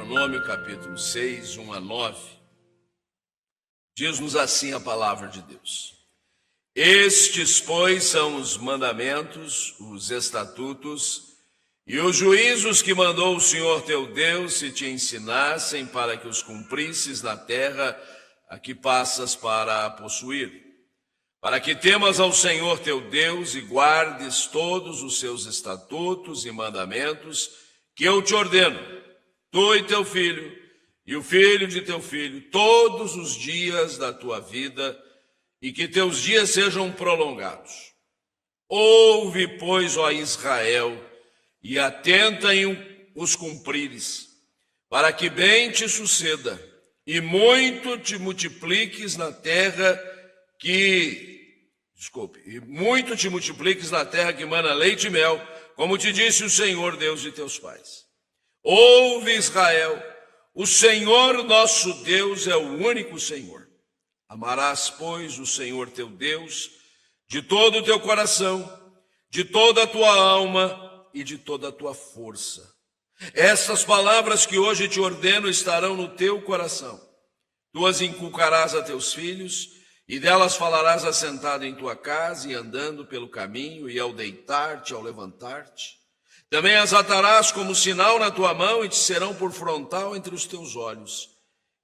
Deuteronômio, capítulo 6, 1 a 9, diz-nos assim a palavra de Deus. Estes, pois, são os mandamentos, os estatutos e os juízos que mandou o Senhor teu Deus se te ensinassem para que os cumprisses na terra a que passas para a possuir, para que temas ao Senhor teu Deus e guardes todos os seus estatutos e mandamentos que eu te ordeno, tu e teu filho, e o filho de teu filho, todos os dias da tua vida, e que teus dias sejam prolongados. Ouve, pois, ó Israel, e atenta em os cumprires, para que bem te suceda, e muito te multipliques na terra que mana leite e mel, como te disse o Senhor, Deus de teus pais. Ouve, Israel, o Senhor nosso Deus é o único Senhor. Amarás, pois, o Senhor teu Deus de todo o teu coração, de toda a tua alma e de toda a tua força. Estas palavras que hoje te ordeno estarão no teu coração. Tu as inculcarás a teus filhos, e delas falarás assentado em tua casa e andando pelo caminho, e ao deitar-te, ao levantar-te. Também as atarás como sinal na tua mão e te serão por frontal entre os teus olhos.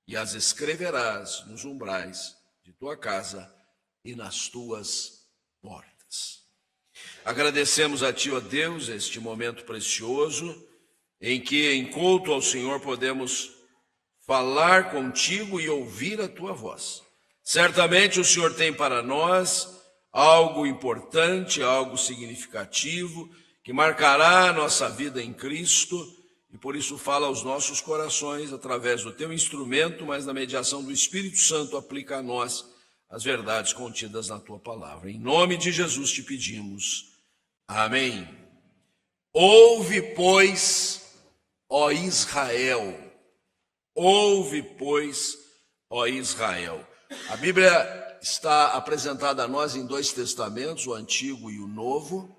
E as escreverás nos umbrais de tua casa e nas tuas portas. Agradecemos a ti, ó Deus, este momento precioso em que, em culto ao Senhor, podemos falar contigo e ouvir a tua voz. Certamente o Senhor tem para nós algo importante, algo significativo, que marcará a nossa vida em Cristo, e por isso fala aos nossos corações através do teu instrumento, mas na mediação do Espírito Santo aplica a nós as verdades contidas na tua palavra. Em nome de Jesus te pedimos. Amém. Ouve, pois, ó Israel. Ouve, pois, ó Israel. A Bíblia está apresentada a nós em dois testamentos, o Antigo e o Novo.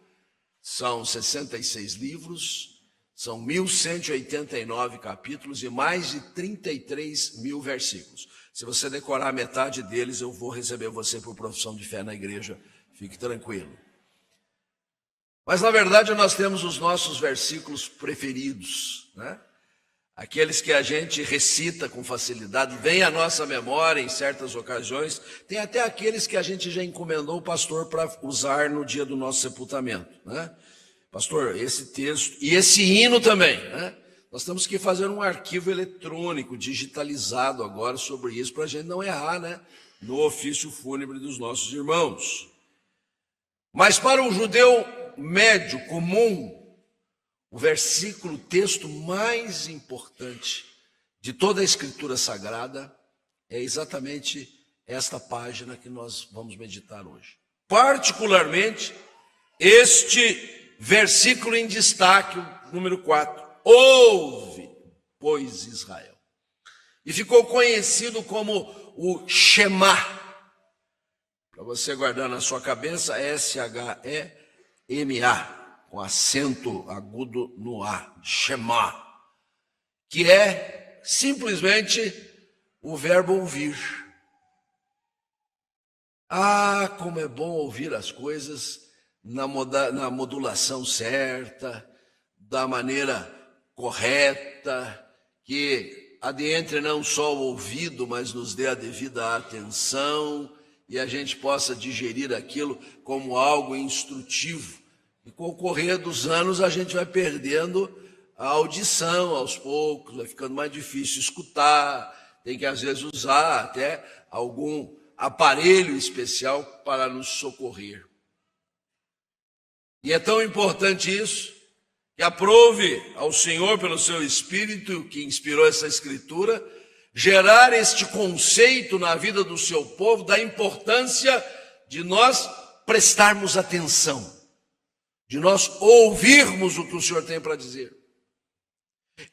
São 66 livros, são 1.189 capítulos e mais de 33 mil versículos. Se você decorar metade deles, eu vou receber você por profissão de fé na igreja, fique tranquilo. Mas, na verdade, nós temos os nossos versículos preferidos, né? Aqueles que a gente recita com facilidade, vem à nossa memória em certas ocasiões. Tem até aqueles que a gente já encomendou o pastor para usar no dia do nosso sepultamento, né? Pastor, esse texto e esse hino também, né? Nós temos que fazer um arquivo eletrônico, digitalizado agora sobre isso, para a gente não errar, né? No ofício fúnebre dos nossos irmãos. Mas para o judeu médio, comum, o versículo, o texto mais importante de toda a Escritura Sagrada é exatamente esta página que nós vamos meditar hoje. Particularmente, este versículo em destaque, o número 4. Ouve, pois, Israel. E ficou conhecido como o Shema. Para você guardar na sua cabeça, S-H-E-M-A. Com acento agudo no A, Shema, que é simplesmente o verbo ouvir. Ah, como é bom ouvir as coisas na modulação certa, da maneira correta, que adentre não só o ouvido, mas nos dê a devida atenção e a gente possa digerir aquilo como algo instrutivo. E com o correr dos anos a gente vai perdendo a audição aos poucos, vai ficando mais difícil escutar, tem que às vezes usar até algum aparelho especial para nos socorrer. E é tão importante isso, que aprove ao Senhor pelo seu Espírito, que inspirou essa Escritura, gerar este conceito na vida do seu povo, da importância de nós prestarmos atenção, de nós ouvirmos o que o Senhor tem para dizer.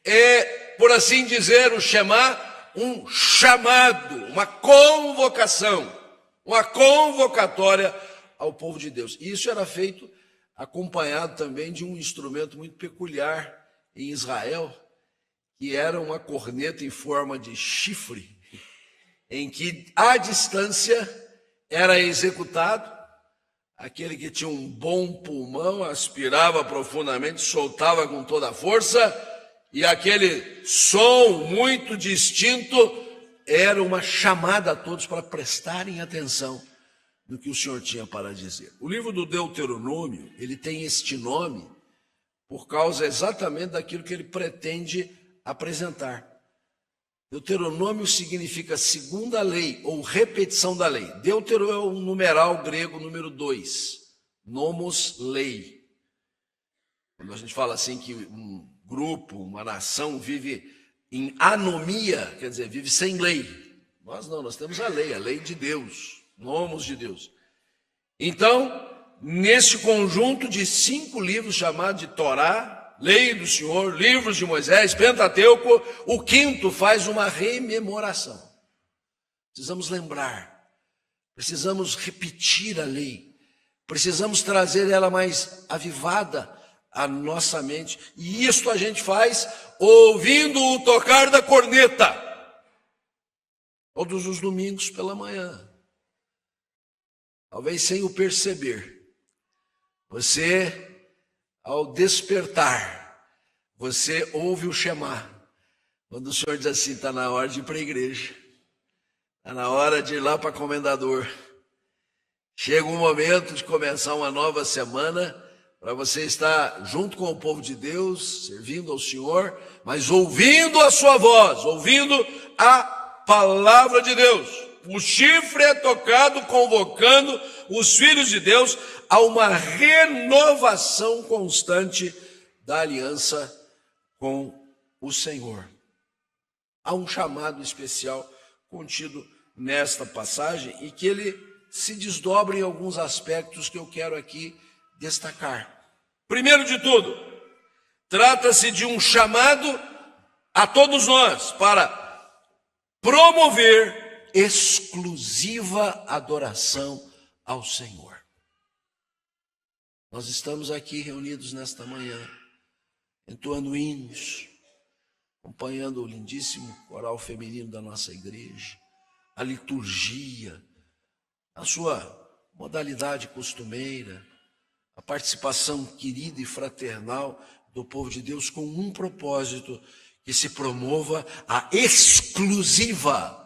É, por assim dizer, o Shema, um chamado, uma convocação, uma convocatória ao povo de Deus. E isso era feito acompanhado também de um instrumento muito peculiar em Israel, que era uma corneta em forma de chifre, em que à distância era executado. Aquele que tinha um bom pulmão aspirava profundamente, soltava com toda a força, e aquele som muito distinto era uma chamada a todos para prestarem atenção no que o Senhor tinha para dizer. O livro do Deuteronômio, ele tem este nome por causa exatamente daquilo que ele pretende apresentar. Deuteronômio significa segunda lei ou repetição da lei. Deutero é o numeral grego número 2, nomos lei. Quando a gente fala assim que um grupo, uma nação vive em anomia, quer dizer, vive sem lei. Nós não, nós temos a lei de Deus, nomos de Deus. Então, nesse conjunto de 5 livros chamados de Torá, Lei do Senhor, livros de Moisés, Pentateuco, o 5º faz uma rememoração. Precisamos lembrar, precisamos repetir a lei, precisamos trazer ela mais avivada à nossa mente. E isto a gente faz ouvindo o tocar da corneta, todos os domingos pela manhã. Talvez sem o perceber, você, ao despertar, você ouve o Shema, quando o Senhor diz assim, está na hora de ir para a igreja, está na hora de ir lá para o comendador. Chega um momento de começar uma nova semana, para você estar junto com o povo de Deus, servindo ao Senhor, mas ouvindo a sua voz, ouvindo a palavra de Deus. O chifre é tocado, convocando os filhos de Deus a uma renovação constante da aliança com o Senhor. Há um chamado especial contido nesta passagem e que ele se desdobra em alguns aspectos que eu quero aqui destacar. Primeiro de tudo, trata-se de um chamado a todos nós para promover exclusiva adoração ao Senhor. Nós estamos aqui reunidos nesta manhã, entoando hinos, acompanhando o lindíssimo coral feminino da nossa igreja, a liturgia, a sua modalidade costumeira, a participação querida e fraternal do povo de Deus com um propósito, que se promova a exclusiva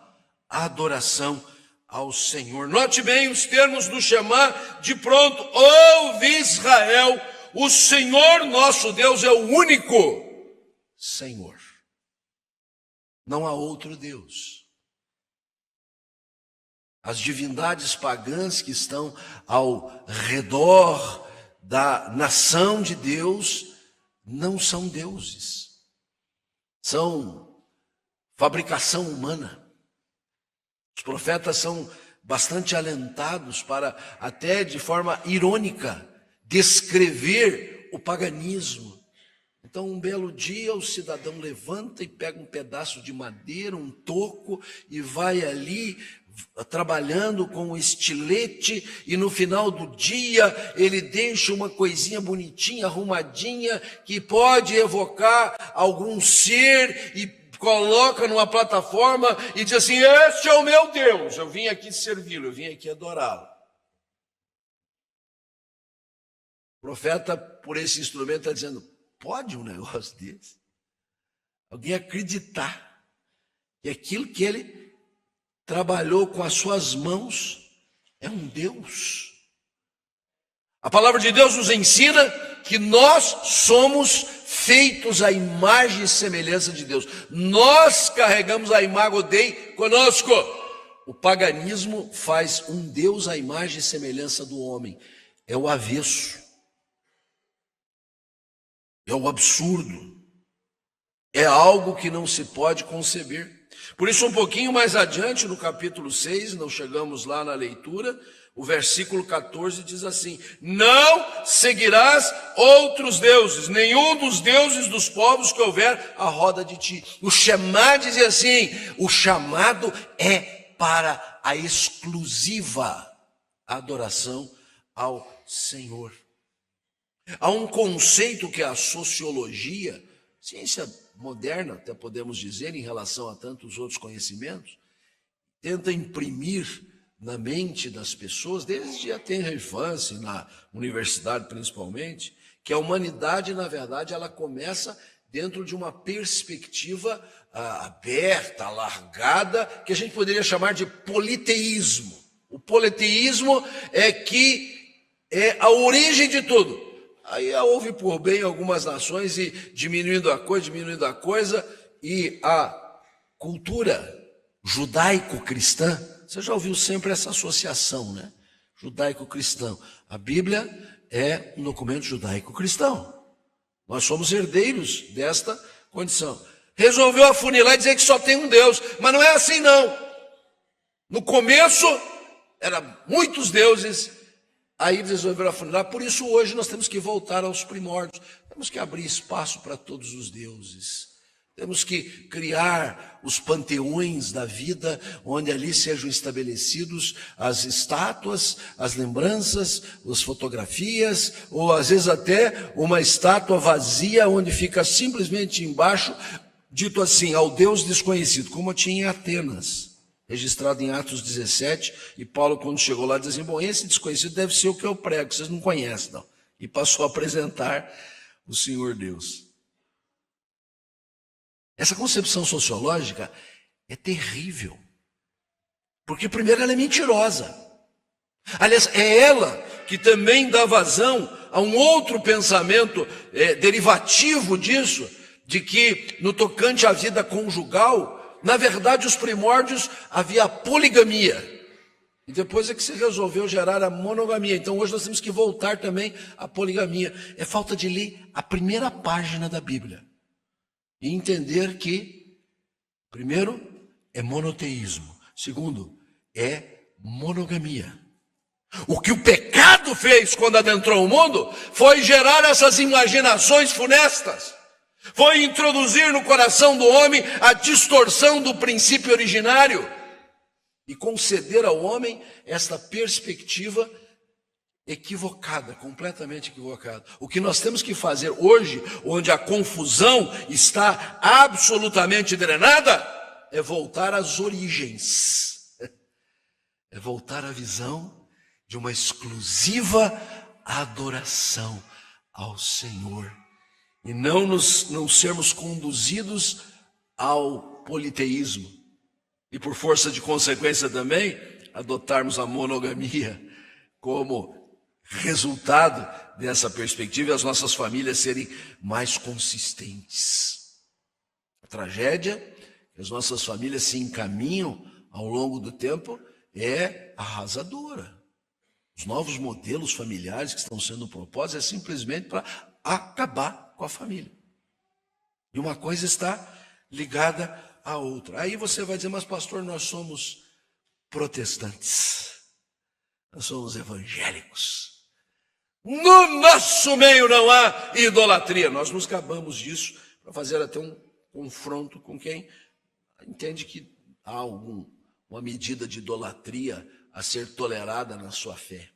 adoração ao Senhor. Note bem os termos do Shema de pronto. Ouve Israel, o Senhor nosso Deus é o único Senhor. Não há outro Deus. As divindades pagãs que estão ao redor da nação de Deus não são deuses. São fabricação humana. Os profetas são bastante alentados para, até de forma irônica, descrever o paganismo. Então, um belo dia, o cidadão levanta e pega um pedaço de madeira, um toco, e vai ali trabalhando com um estilete, e no final do dia ele deixa uma coisinha bonitinha, arrumadinha, que pode evocar algum ser, e coloca numa plataforma e diz assim, este é o meu Deus, eu vim aqui servi-lo, eu vim aqui adorá-lo. O profeta, por esse instrumento, está dizendo, pode um negócio desse? Alguém acreditar que aquilo que ele trabalhou com as suas mãos é um Deus? A palavra de Deus nos ensina que nós somos feitos à imagem e semelhança de Deus. Nós carregamos a imago Dei conosco. O paganismo faz um Deus à imagem e semelhança do homem. É o avesso. É o absurdo. É algo que não se pode conceber. Por isso, um pouquinho mais adiante, no capítulo 6, não chegamos lá na leitura, o versículo 14 diz assim, não seguirás outros deuses, nenhum dos deuses dos povos que houver à roda de ti. O Shema diz assim, o chamado é para a exclusiva adoração ao Senhor. Há um conceito que a sociologia ciência moderna, até podemos dizer, em relação a tantos outros conhecimentos, tenta imprimir na mente das pessoas, desde a tenra infância, na universidade principalmente, que a humanidade, na verdade, ela começa dentro de uma perspectiva aberta, alargada, que a gente poderia chamar de politeísmo. O politeísmo é a origem de tudo. Aí houve por bem algumas nações e diminuindo a coisa, e a cultura judaico-cristã, você já ouviu sempre essa associação, né? Judaico-cristão. A Bíblia é um documento judaico-cristão. Nós somos herdeiros desta condição. Resolveu afunilar e dizer que só tem um Deus, mas não é assim não. No começo, eram muitos deuses, aí resolveram afunilar. Por isso hoje nós temos que voltar aos primórdios. Temos que abrir espaço para todos os deuses. Temos que criar os panteões da vida, onde ali sejam estabelecidos as estátuas, as lembranças, as fotografias, ou às vezes até uma estátua vazia, onde fica simplesmente embaixo, dito assim, ao Deus desconhecido, como tinha em Atenas, registrado em Atos 17, e Paulo, quando chegou lá, dizia assim, bom, esse desconhecido deve ser o que eu prego, vocês não conhecem, não. E passou a apresentar o Senhor Deus. Essa concepção sociológica é terrível, porque primeiro ela é mentirosa. Aliás, é ela que também dá vazão a um outro pensamento derivativo disso, de que no tocante à vida conjugal, na verdade os primórdios havia a poligamia, e depois é que se resolveu gerar a monogamia. Então hoje nós temos que voltar também à poligamia. É falta de ler a primeira página da Bíblia e entender que, primeiro, é monoteísmo. Segundo, é monogamia. O que o pecado fez quando adentrou o mundo foi gerar essas imaginações funestas. Foi introduzir no coração do homem a distorção do princípio originário e conceder ao homem esta perspectiva equivocada, completamente equivocada. O que nós temos que fazer hoje, onde a confusão está absolutamente drenada, é voltar às origens. É voltar à visão de uma exclusiva adoração ao Senhor. E não sermos conduzidos ao politeísmo. E por força de consequência também, adotarmos a monogamia como resultado dessa perspectiva, as nossas famílias serem mais consistentes. A tragédia que as nossas famílias se encaminham ao longo do tempo é arrasadora. Os novos modelos familiares que estão sendo propostos é simplesmente para acabar com a família. E uma coisa está ligada à outra. Aí você vai dizer, mas pastor, nós somos protestantes. Nós somos evangélicos. No nosso meio não há idolatria. Nós nos gabamos disso para fazer até um confronto com quem entende que há uma medida de idolatria a ser tolerada na sua fé.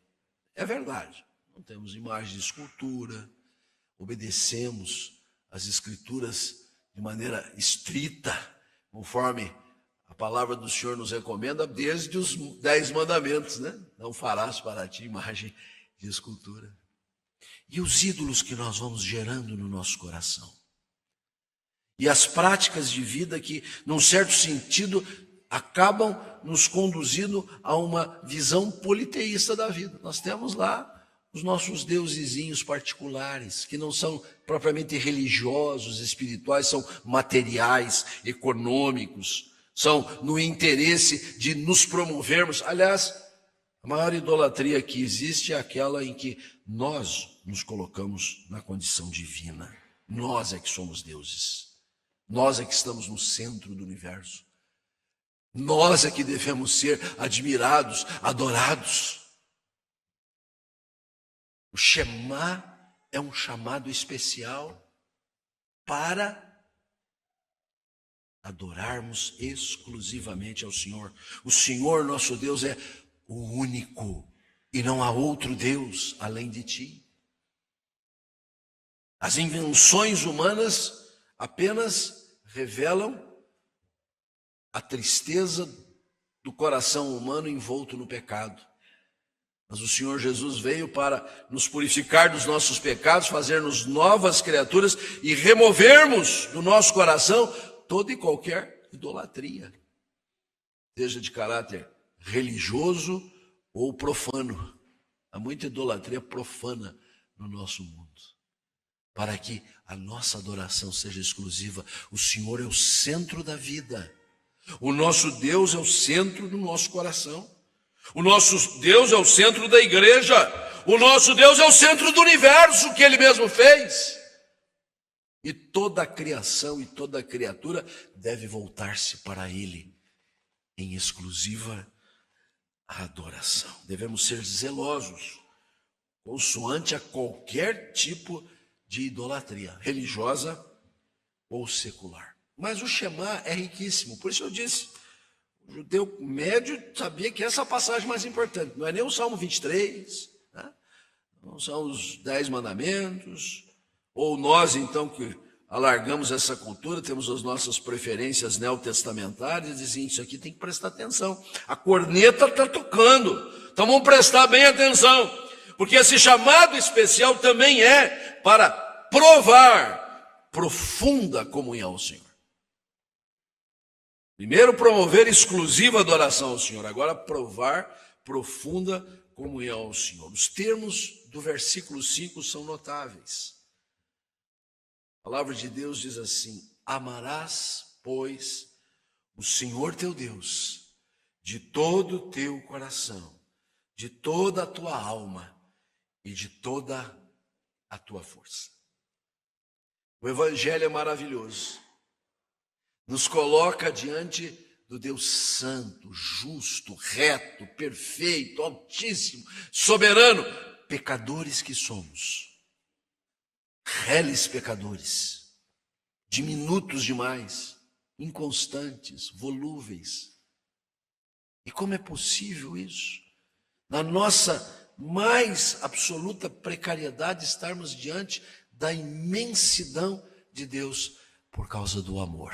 É verdade. Não temos imagem de escultura, obedecemos as escrituras de maneira estrita, conforme a palavra do Senhor nos recomenda, desde os 10 mandamentos, né? Não farás para ti imagem de escultura. E os ídolos que nós vamos gerando no nosso coração. E as práticas de vida que, num certo sentido, acabam nos conduzindo a uma visão politeísta da vida. Nós temos lá os nossos deusezinhos particulares, que não são propriamente religiosos, espirituais, são materiais, econômicos, são no interesse de nos promovermos. Aliás, a maior idolatria que existe é aquela em que nós nos colocamos na condição divina. Nós é que somos deuses. Nós é que estamos no centro do universo. Nós é que devemos ser admirados, adorados. O Shema é um chamado especial para adorarmos exclusivamente ao Senhor. O Senhor nosso Deus é o único e não há outro Deus além de ti. As invenções humanas apenas revelam a tristeza do coração humano envolto no pecado. Mas o Senhor Jesus veio para nos purificar dos nossos pecados, fazer-nos novas criaturas e removermos do nosso coração toda e qualquer idolatria, seja de caráter religioso ou profano. Há muita idolatria profana no nosso mundo. Para que a nossa adoração seja exclusiva, o Senhor é o centro da vida. O nosso Deus é o centro do nosso coração. O nosso Deus é o centro da igreja. O nosso Deus é o centro do universo que Ele mesmo fez. E toda a criação e toda a criatura deve voltar-se para Ele em exclusiva adoração. Devemos ser zelosos, consoante a qualquer tipo de idolatria, religiosa ou secular. Mas o Shema é riquíssimo, por isso eu disse, o judeu médio sabia que essa é a passagem mais importante, não é nem o Salmo 23, né? Não são os 10 mandamentos, ou nós então que alargamos essa cultura, temos as nossas preferências neotestamentárias, dizem isso aqui tem que prestar atenção, a corneta está tocando, então vamos prestar bem atenção, porque esse chamado especial também é para provar profunda comunhão ao Senhor. Primeiro promover exclusiva adoração ao Senhor, agora provar profunda comunhão ao Senhor. Os termos do versículo 5 são notáveis. A palavra de Deus diz assim: amarás, pois, o Senhor teu Deus de todo o teu coração, de toda a tua alma e de toda a tua força. O Evangelho é maravilhoso. Nos coloca diante do Deus santo, justo, reto, perfeito, altíssimo, soberano, pecadores que somos, reles pecadores, diminutos demais, inconstantes, volúveis. E como é possível isso? Na nossa mais absoluta precariedade, estarmos diante da imensidão de Deus por causa do amor.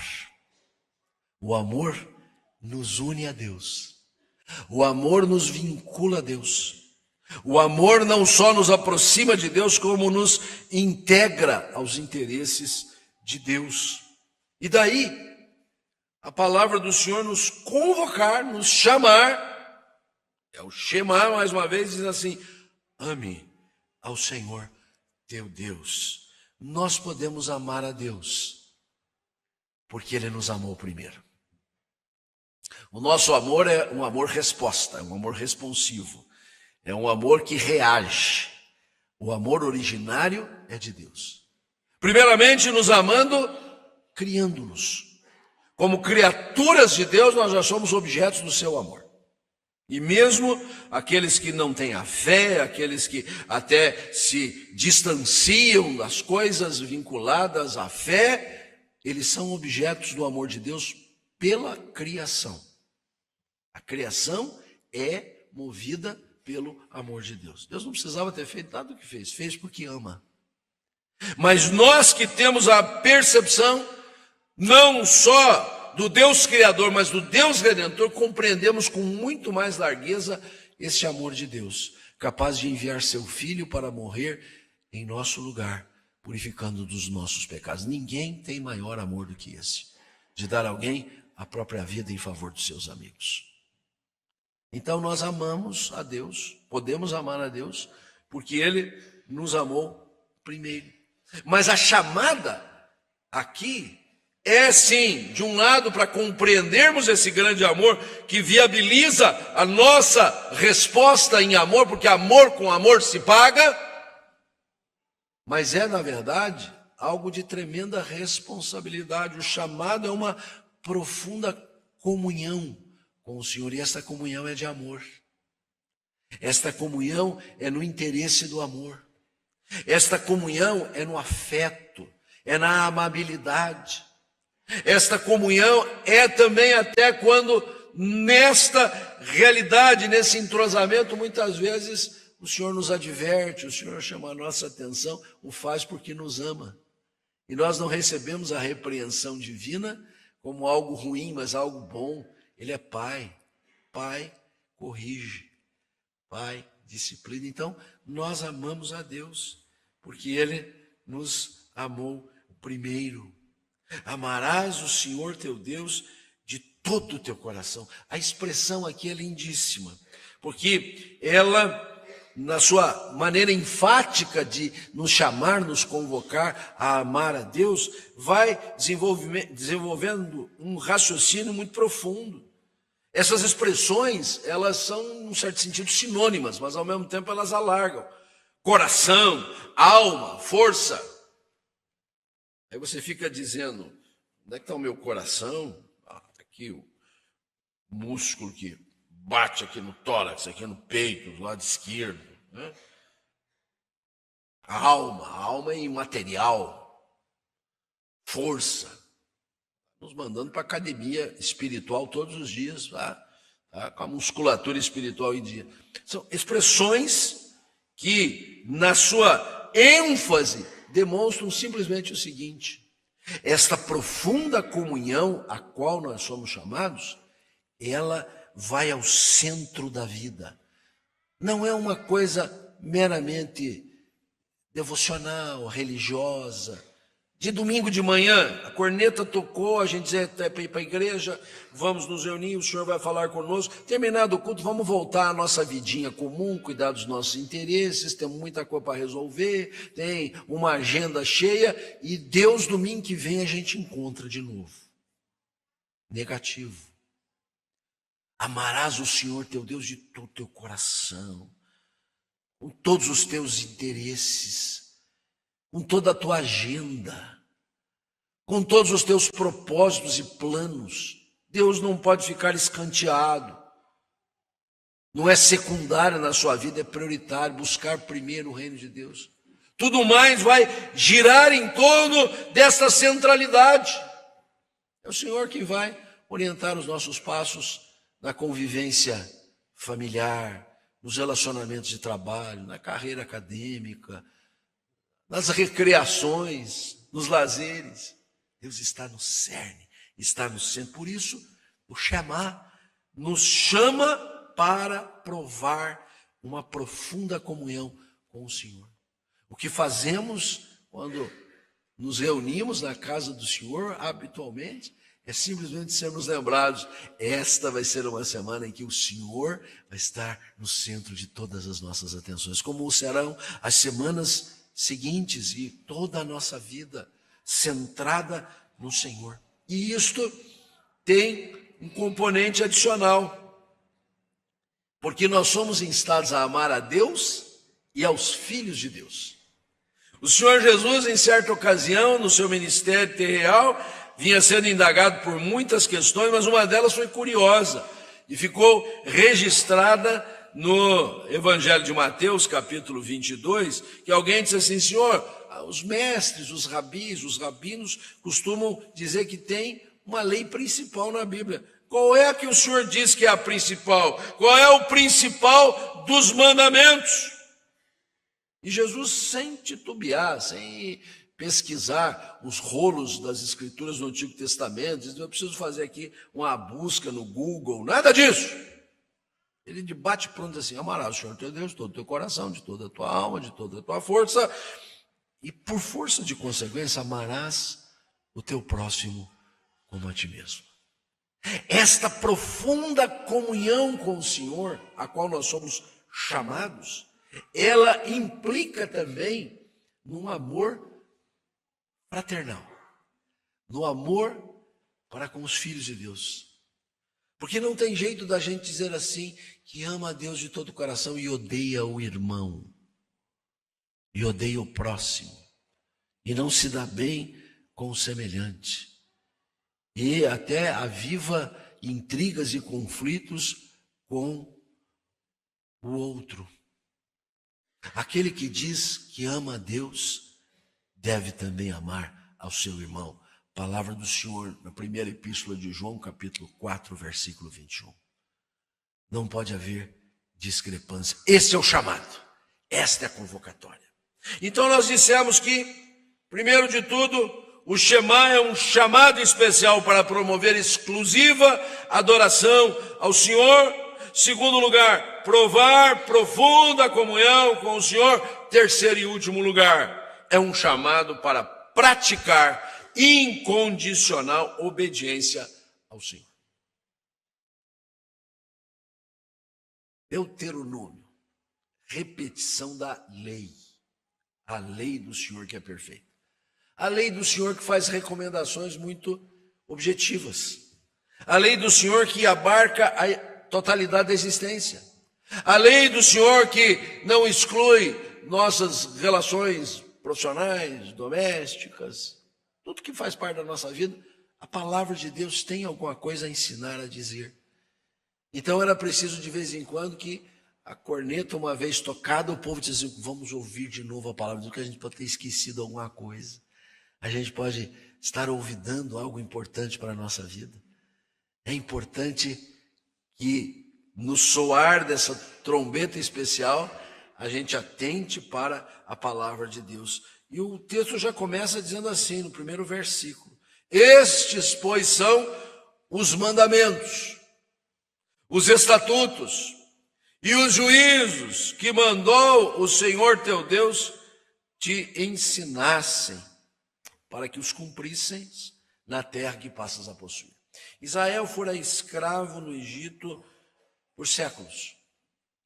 O amor nos une a Deus. O amor nos vincula a Deus. O amor não só nos aproxima de Deus, como nos integra aos interesses de Deus. E daí, a palavra do Senhor nos convocar, nos chamar, é o Shema, mais uma vez, diz assim: ame ao Senhor teu Deus. Nós podemos amar a Deus, porque Ele nos amou primeiro. O nosso amor é um amor resposta, é um amor responsivo, é um amor que reage. O amor originário é de Deus. Primeiramente, nos amando, criando-nos. Como criaturas de Deus, nós já somos objetos do seu amor. E mesmo aqueles que não têm a fé, aqueles que até se distanciam das coisas vinculadas à fé, eles são objetos do amor de Deus pela criação. A criação é movida pelo amor de Deus. Deus não precisava ter feito nada do que fez, fez porque ama. Mas nós que temos a percepção, não só do Deus Criador, mas do Deus Redentor, compreendemos com muito mais largueza esse amor de Deus, capaz de enviar seu Filho para morrer em nosso lugar, purificando dos nossos pecados. Ninguém tem maior amor do que esse, de dar a alguém a própria vida em favor dos seus amigos. Então nós amamos a Deus, podemos amar a Deus, porque Ele nos amou primeiro. Mas a chamada aqui é sim, de um lado, para compreendermos esse grande amor que viabiliza a nossa resposta em amor, porque amor com amor se paga, mas é, na verdade, algo de tremenda responsabilidade. O chamado é uma profunda comunhão com o Senhor, e esta comunhão é de amor. Esta comunhão é no interesse do amor. Esta comunhão é no afeto, é na amabilidade. Esta comunhão é também até quando nesta realidade, nesse entrosamento, muitas vezes o Senhor nos adverte, o Senhor chama a nossa atenção, o faz porque nos ama. E nós não recebemos a repreensão divina como algo ruim, mas algo bom. Ele é pai. Pai corrige. Pai disciplina. Então, nós amamos a Deus, porque Ele nos amou primeiro. Amarás o Senhor teu Deus de todo o teu coração. A expressão aqui é lindíssima, porque ela, na sua maneira enfática de nos chamar, nos convocar a amar a Deus, vai desenvolvendo um raciocínio muito profundo. Essas expressões, elas são, num certo sentido, sinônimas, mas ao mesmo tempo elas alargam. Coração, alma, força. Aí você fica dizendo, onde é que está o meu coração? Aqui o músculo que bate aqui no tórax, aqui no peito, do lado esquerdo. Né? A alma é imaterial. Força. Nos mandando para a academia espiritual todos os dias, tá? Com a musculatura espiritual em dia. São expressões que, na sua ênfase, demonstram simplesmente o seguinte: esta profunda comunhão a qual nós somos chamados, ela vai ao centro da vida. Não é uma coisa meramente devocional, religiosa. De domingo de manhã, a corneta tocou, a gente dizia para ir para a igreja, vamos nos reunir, o Senhor vai falar conosco. Terminado o culto, vamos voltar à nossa vidinha comum, cuidar dos nossos interesses, temos muita coisa para resolver, tem uma agenda cheia, e Deus, domingo que vem, a gente encontra de novo. Negativo. Amarás o Senhor teu Deus de todo o teu coração, com todos os teus interesses, com toda a tua agenda, com todos os teus propósitos e planos. Deus não pode ficar escanteado. Não é secundário na sua vida, é prioritário buscar primeiro o reino de Deus. Tudo mais vai girar em torno desta centralidade. É o Senhor que vai orientar os nossos passos na convivência familiar, nos relacionamentos de trabalho, na carreira acadêmica, nas recreações, nos lazeres. Deus está no cerne, está no centro. Por isso, o chamar nos chama para provar uma profunda comunhão com o Senhor. O que fazemos quando nos reunimos na casa do Senhor, habitualmente, é simplesmente sermos lembrados: esta vai ser uma semana em que o Senhor vai estar no centro de todas as nossas atenções, como serão as semanas seguintes e toda a nossa vida centrada no Senhor. E isto tem um componente adicional, porque nós somos instados a amar a Deus e aos filhos de Deus. O Senhor Jesus, em certa ocasião, no seu ministério terrenal, vinha sendo indagado por muitas questões, mas uma delas foi curiosa e ficou registrada no Evangelho de Mateus, capítulo 22, que alguém disse assim: Senhor, os mestres, os rabis, os rabinos costumam dizer que tem uma lei principal na Bíblia. Qual é a que o Senhor diz que é a principal? Qual é o principal dos mandamentos? E Jesus, sem titubear, sem pesquisar os rolos das escrituras do Antigo Testamento, diz: eu preciso fazer aqui uma busca no Google, nada disso. Ele de bate pronto assim: amarás o Senhor teu Deus de todo o teu coração, de toda a tua alma, de toda a tua força, e por força de consequência amarás o teu próximo como a ti mesmo. Esta profunda comunhão com o Senhor, a qual nós somos chamados, ela implica também num amor fraternal, no amor para com os filhos de Deus. Porque não tem jeito da gente dizer assim, que ama a Deus de todo o coração e odeia o irmão, e odeia o próximo, e não se dá bem com o semelhante, e até aviva intrigas e conflitos com o outro. Aquele que diz que ama a Deus deve também amar ao seu irmão. Palavra do Senhor na primeira epístola de João, capítulo 4, versículo 21. Não pode haver discrepância. Esse é o chamado. Esta é a convocatória. Então nós dissemos que Primeiro de tudo, o Shema é um chamado especial para promover exclusiva adoração ao Senhor. Segundo lugar, provar profunda comunhão com o Senhor. Terceiro e último lugar, é um chamado para praticar incondicional obediência ao Senhor. Deuteronômio, repetição da lei, a lei do Senhor que é perfeita. A lei do Senhor que faz recomendações muito objetivas. A lei do Senhor que abarca a totalidade da existência. A lei do Senhor que não exclui nossas relações profissionais, domésticas, tudo que faz parte da nossa vida. A palavra de Deus tem alguma coisa a ensinar, a dizer. Então era preciso de vez em quando que a corneta, uma vez tocada, o povo dizia, vamos ouvir de novo a palavra de Deus, que a gente pode ter esquecido alguma coisa. A gente pode estar ouvidando algo importante para a nossa vida. É importante que no soar dessa trombeta especial, a gente atente para a palavra de Deus. E o texto já começa dizendo assim, no primeiro versículo. Estes, pois, são os mandamentos, os estatutos e os juízos que mandou o Senhor teu Deus te ensinassem, para que os cumprissem na terra que passas a possuir. Israel fora escravo no Egito por séculos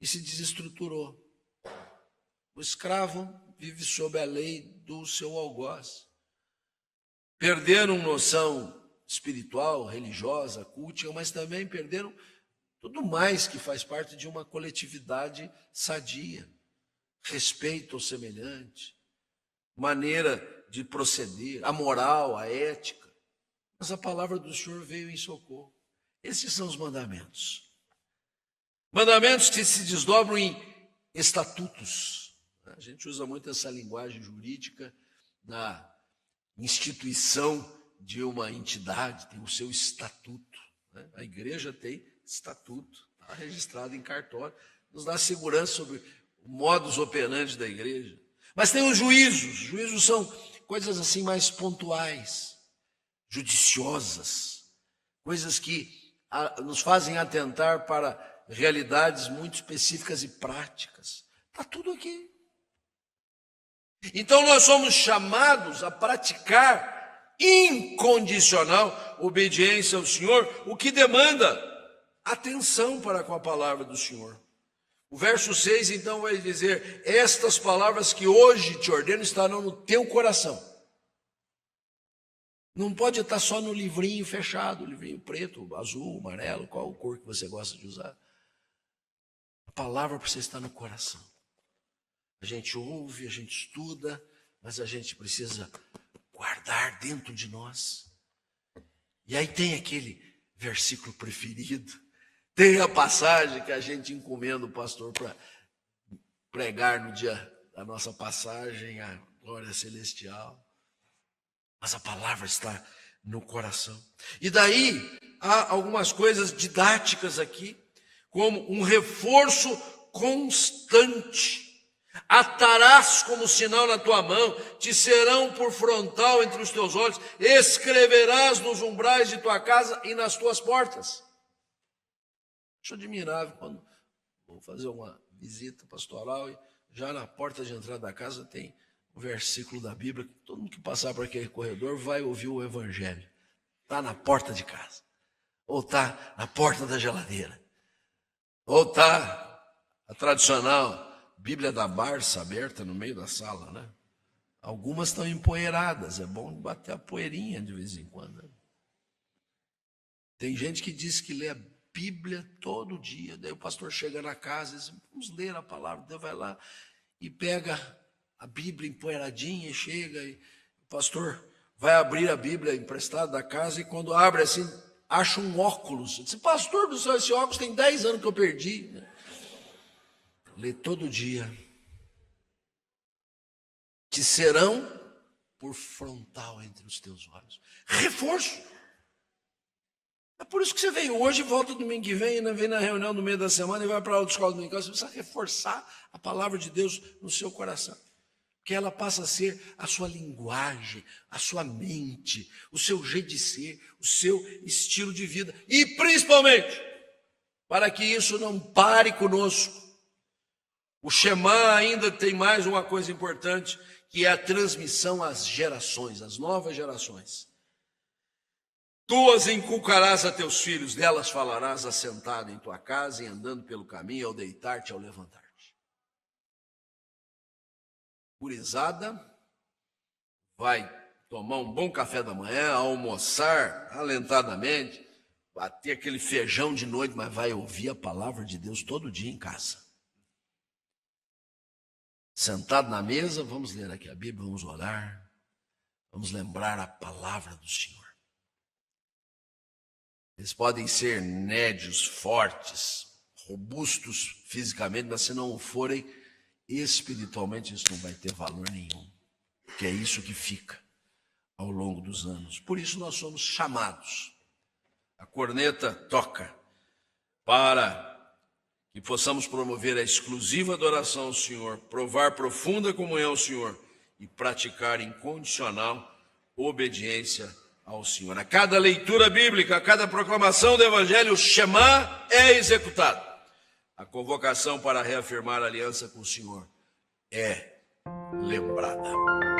e se desestruturou. O escravo vive sob a lei do seu algoz. Perderam noção espiritual, religiosa, cultica, mas também perderam tudo mais que faz parte de uma coletividade sadia. Respeito ao semelhante, maneira de proceder, a moral, a ética. Mas a palavra do Senhor veio em socorro. Esses são os mandamentos. Mandamentos que se desdobram em estatutos. A gente usa muito essa linguagem jurídica na instituição de uma entidade, tem o seu estatuto. A igreja tem estatuto, está registrado em cartório, nos dá segurança sobre o modus operandi da igreja. Mas tem os juízos. Juízos são coisas assim mais pontuais, judiciosas, coisas que nos fazem atentar para realidades muito específicas e práticas. Está tudo aqui. Então nós somos chamados a praticar incondicional obediência ao Senhor, o que demanda atenção para com a palavra do Senhor. O verso 6 então vai dizer, estas palavras que hoje te ordeno estarão no teu coração. Não pode estar só no livrinho fechado, livrinho preto, azul, amarelo, qual cor que você gosta de usar. A palavra precisa estar no coração. A gente ouve, a gente estuda, mas a gente precisa guardar dentro de nós. E aí tem aquele versículo preferido, tem a passagem que a gente encomenda o pastor para pregar no dia da nossa passagem, a glória celestial. Mas a palavra está no coração. E daí há algumas coisas didáticas aqui, como um reforço constante. Atarás como sinal na tua mão, te serão por frontal entre os teus olhos, escreverás nos umbrais de tua casa e nas tuas portas. Acho admirável quando vou fazer uma visita pastoral e já na porta de entrada da casa tem um versículo da Bíblia, que todo mundo que passar por aquele corredor vai ouvir o evangelho. Está na porta de casa, ou está na porta da geladeira, ou está a tradicional Bíblia da Barça aberta no meio da sala, né? Algumas estão empoeiradas, é bom bater a poeirinha de vez em quando. Né? Tem gente que diz que lê a Bíblia todo dia, daí o pastor chega na casa e diz, vamos ler a palavra, Deus vai lá e pega a Bíblia empoeiradinha, chega e o pastor vai abrir a Bíblia emprestada da casa e quando abre assim, acha um óculos. Diz, pastor do céu, esse óculos tem 10 anos que eu perdi. Lê todo dia. Te serão por frontal entre os teus olhos. Reforço. É por isso que você veio hoje, volta domingo que vem, vem na reunião no meio da semana e vai para a outra escola dominical. Você precisa reforçar a palavra de Deus no seu coração. porque ela passa a ser a sua linguagem, a sua mente, o seu jeito de ser, o seu estilo de vida. E principalmente, para que isso não pare conosco, o Shema ainda tem mais uma coisa importante, que é a transmissão às gerações, às novas gerações. Tu as inculcarás a teus filhos, delas falarás assentado em tua casa e andando pelo caminho, ao deitar-te, ao levantar-te. Gurizada vai tomar um bom café da manhã, almoçar alentadamente, bater aquele feijão de noite, mas vai ouvir a palavra de Deus todo dia em casa. Sentado na mesa, vamos ler aqui a Bíblia, vamos orar, vamos lembrar a palavra do Senhor. Eles podem ser nédios, fortes, robustos fisicamente, mas se não forem espiritualmente, isso não vai ter valor nenhum. Porque é isso que fica ao longo dos anos. Por isso nós somos chamados. A corneta toca para que possamos promover a exclusiva adoração ao Senhor, provar profunda comunhão ao Senhor e praticar incondicional obediência ao Senhor. A cada leitura bíblica, a cada proclamação do Evangelho, o Shema é executado. A convocação para reafirmar a aliança com o Senhor é lembrada.